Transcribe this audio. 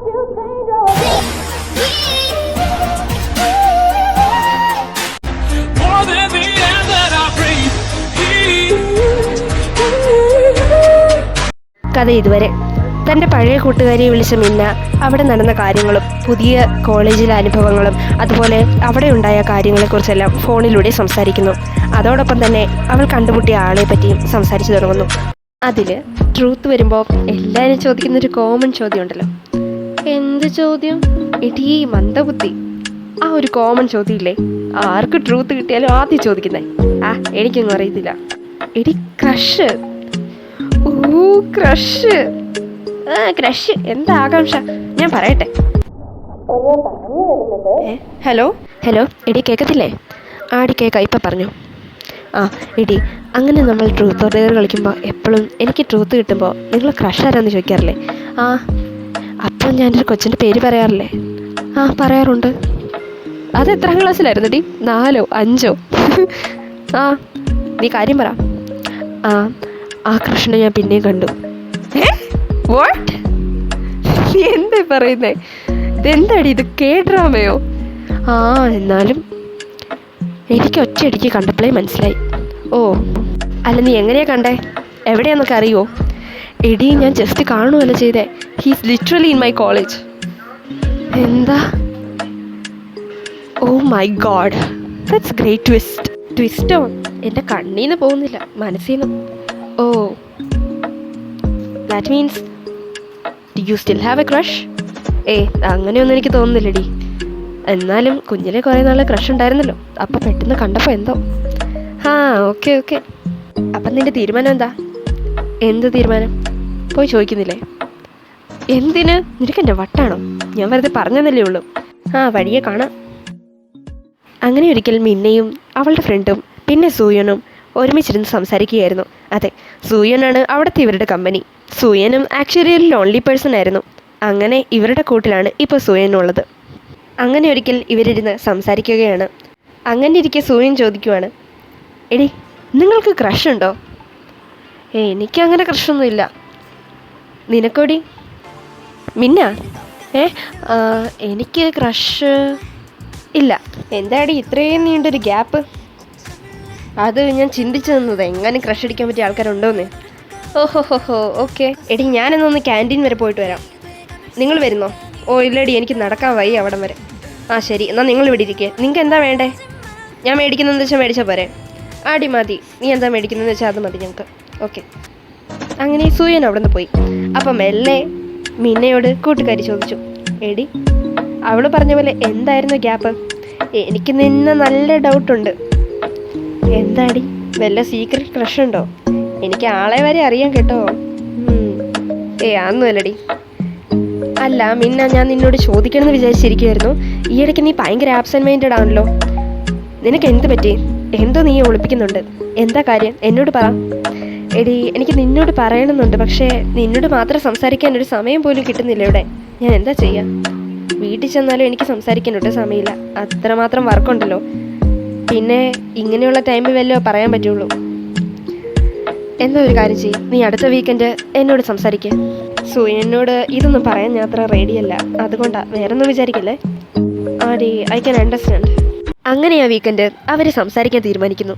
കഥ ഇതുവരെ. തൻ്റെ പഴയ കൂട്ടുകാരിയെ വിളിച്ച മിന്ന അവിടെ നടന്ന കാര്യങ്ങളും പുതിയ കോളേജിലെ അനുഭവങ്ങളും അതുപോലെ അവിടെ ഉണ്ടായ കാര്യങ്ങളെക്കുറിച്ചെല്ലാം ഫോണിലൂടെ സംസാരിക്കുന്നു. അതോടൊപ്പം തന്നെ അവൾ കണ്ടുമുട്ടിയ ആളെ പറ്റിയും സംസാരിച്ചു തുടങ്ങുന്നു. അതിൽ ട്രൂത്ത് വരുമ്പോൾ എല്ലാവരും ചോദിക്കുന്നൊരു കോമൺ ചോദ്യം ഉണ്ടല്ലോ. എന്ത് ചോദ്യം? ഇടീ മന്ദബുദ്ധി. ആ ഒരു കോമൺ ചോദ്യം ഇല്ലേ, ആർക്ക് ട്രൂത്ത് കിട്ടിയാലും ആദ്യം ചോദിക്കുന്നേ. എനിക്കൊന്നും അറിയത്തില്ല. എടി ക്രഷ്. ക്രഷ് എന്താ ആകാംക്ഷ? ഞാൻ പറയട്ടെ. ഹലോ എടി കേൾക്കത്തില്ലേ? ആടി കേൾക്കാം, ഇപ്പം പറഞ്ഞു. എടി അങ്ങനെ നമ്മൾ ട്രൂത്ത് ഓർ ഡെയർ കളിക്കുമ്പോൾ എപ്പോഴും എനിക്ക് ട്രൂത്ത് കിട്ടുമ്പോൾ നിങ്ങൾ ക്രഷ് ആരാന്ന് ചോദിക്കാറില്ലേ? അപ്പം ഞാനൊരു കൊച്ചിൻ്റെ പേര് പറയാറില്ലേ? പറയാറുണ്ട്. അത് എത്രാം ക്ലാസ്സിലായിരുന്നു ഡി? 4ഓ 5ഓ? നീ കാര്യം പറ. ആ കൃഷ്ണനെ ഞാൻ പിന്നെയും കണ്ടു. വാട്ട്? നീ എന്താ പറയുന്നേ? ഇതെന്താടി ഇത്, ഡ്രാമയോ? എന്നാലും എനിക്ക് ഒറ്റയടിക്ക് കണ്ടപ്പോഴേ മനസ്സിലായി. അല്ല നീ എങ്ങനെയാ കണ്ടേ? എവിടെയാന്നൊക്കെ അറിയുമോ? എടി ഞാൻ ജസ്റ്റ് കാണുമല്ലോ ചെയ്തേ. He's literally in my college. എന്താ? Oh my God, that's great twist. ട്വിസ്റ്റോ? എൻ്റെ കണ്ണീന്ന് പോകുന്നില്ല, മനസ്സിന്ന്. That means do you still have a crush? അങ്ങനെയൊന്നും എനിക്ക് തോന്നുന്നില്ലടി. എന്നാലും കുഞ്ഞിലെ കുറേ നാളെ ക്രഷ് ഉണ്ടായിരുന്നല്ലോ, അപ്പം പെട്ടെന്ന് കണ്ടപ്പോൾ എന്തോ. ഓക്കെ. അപ്പം നിൻ്റെ തീരുമാനം എന്താ? എന്ത് തീരുമാനം? പോയി ചോദിക്കുന്നില്ലേ? എന്തിന്? നിനക്കെൻ്റെ വട്ടാണോ? ഞാൻ വെറുതെ പറഞ്ഞതല്ലേ ഉള്ളൂ. വഴിയെ കാണാം. അങ്ങനെ ഒരിക്കൽ മിന്നയും അവളുടെ ഫ്രണ്ടും പിന്നെ സൂയനും ഒരുമിച്ചിരുന്ന് സംസാരിക്കുകയായിരുന്നു. അതെ, സൂയനാണ് അവിടുത്തെ ഇവരുടെ കമ്പനി. സൂയനും ആക്ച്വലി ഒരു ലോൺലി പേഴ്സൺ ആയിരുന്നു. അങ്ങനെ ഇവരുടെ കൂട്ടിലാണ് ഇപ്പോൾ സൂയനുള്ളത്. അങ്ങനെ ഒരിക്കൽ ഇവരിരുന്ന് സംസാരിക്കുകയാണ്. അങ്ങനെ ഇരിക്കെ സൂയൻ ചോദിക്കുവാണ്, എടി നിങ്ങൾക്ക് ക്രഷ് ഉണ്ടോ? എനിക്കങ്ങനെ ക്രഷൊന്നുമില്ല. നിനക്കോടി? മിന്ന? എനിക്ക് ക്രഷ് ഇല്ല. എന്താടി ഇത്രയും നീണ്ടൊരു ഗ്യാപ്പ്? അത് ഞാൻ ചിന്തിച്ചു നിന്നത് എങ്ങനെ ക്രഷ് അടിക്കാൻ പറ്റിയ ആൾക്കാരുണ്ടോന്ന്. ഓക്കെ. എടി ഞാനെന്നൊന്ന് ക്യാൻറ്റീൻ വരെ പോയിട്ട് വരാം. നിങ്ങൾ വരുന്നോ? ഇല്ലടി, എനിക്ക് നടക്കാൻ വയ്യ അവിടം വരെ. ശരി, എന്നാൽ നിങ്ങൾ ഇവിടെ ഇരിക്കുക. നിങ്ങൾക്ക് എന്താ വേണ്ടേ? ഞാൻ മേടിക്കുന്നതെന്ന് വെച്ചാൽ മേടിച്ചാൽ പോരെ? ആടി മതി. നീ എന്താ മേടിക്കുന്നതെന്ന് വെച്ചാൽ അത് മതി ഞങ്ങൾക്ക്. ഓക്കെ. അങ്ങനെ സൂയൻ അവിടെ നിന്ന് പോയി. അപ്പം മെല്ലെ മിന്നയോട് കൂട്ടുകാരി ചോദിച്ചു, എടി അവൾ പറഞ്ഞ പോലെ എന്തായിരുന്നു ഗ്യാപ്പ്? എനിക്ക് നിന്നെ നല്ല ഡൗട്ടുണ്ട്. എന്താടി, വല്ല സീക്രട്ട് ക്രഷ് ഉണ്ടോ? എനിക്ക് ആളെ വരെ അറിയാൻ കേട്ടോ. അതൊന്നുമല്ലടി. അല്ല മിന്ന, ഞാൻ നിന്നോട് ചോദിക്കണമെന്ന് വിചാരിച്ചിരിക്കുമായിരുന്നു. ഈയിടയ്ക്ക് നീ ഭയങ്കര ആബ്സെന്റ് മൈൻഡഡ് ആണല്ലോ. നിനക്ക് എന്ത് പറ്റി? എന്തോ നീ ഒളിപ്പിക്കുന്നുണ്ട്. എന്താ കാര്യം? എന്നോട് പറ. എടി എനിക്ക് നിന്നോട് പറയണമെന്നുണ്ട്, പക്ഷേ നിന്നോട് മാത്രം സംസാരിക്കാൻ ഒരു സമയം പോലും കിട്ടുന്നില്ല ഇവിടെ. ഞാൻ എന്താ ചെയ്യാ? വീട്ടിൽ ചെന്നാലും എനിക്ക് സംസാരിക്കാനൊട്ട് സമയമില്ല. അത്രമാത്രം വർക്കുണ്ടല്ലോ. പിന്നെ ഇങ്ങനെയുള്ള ടൈമിൽ വല്ലോ പറയാൻ പറ്റുള്ളൂ. എന്താ ഒരു കാര്യം ചെയ്യും, നീ അടുത്ത വീക്കെൻഡ് എന്നോട് സംസാരിക്കുക. സൂര്യനോട് ഇതൊന്നും പറയാൻ ഞാൻ അത്ര റെഡിയല്ല, അതുകൊണ്ടാ. വേറൊന്നും വിചാരിക്കല്ലേ? I can understand. അങ്ങനെ ആ വീക്കെൻഡ് അവർ സംസാരിക്കാൻ തീരുമാനിക്കുന്നു.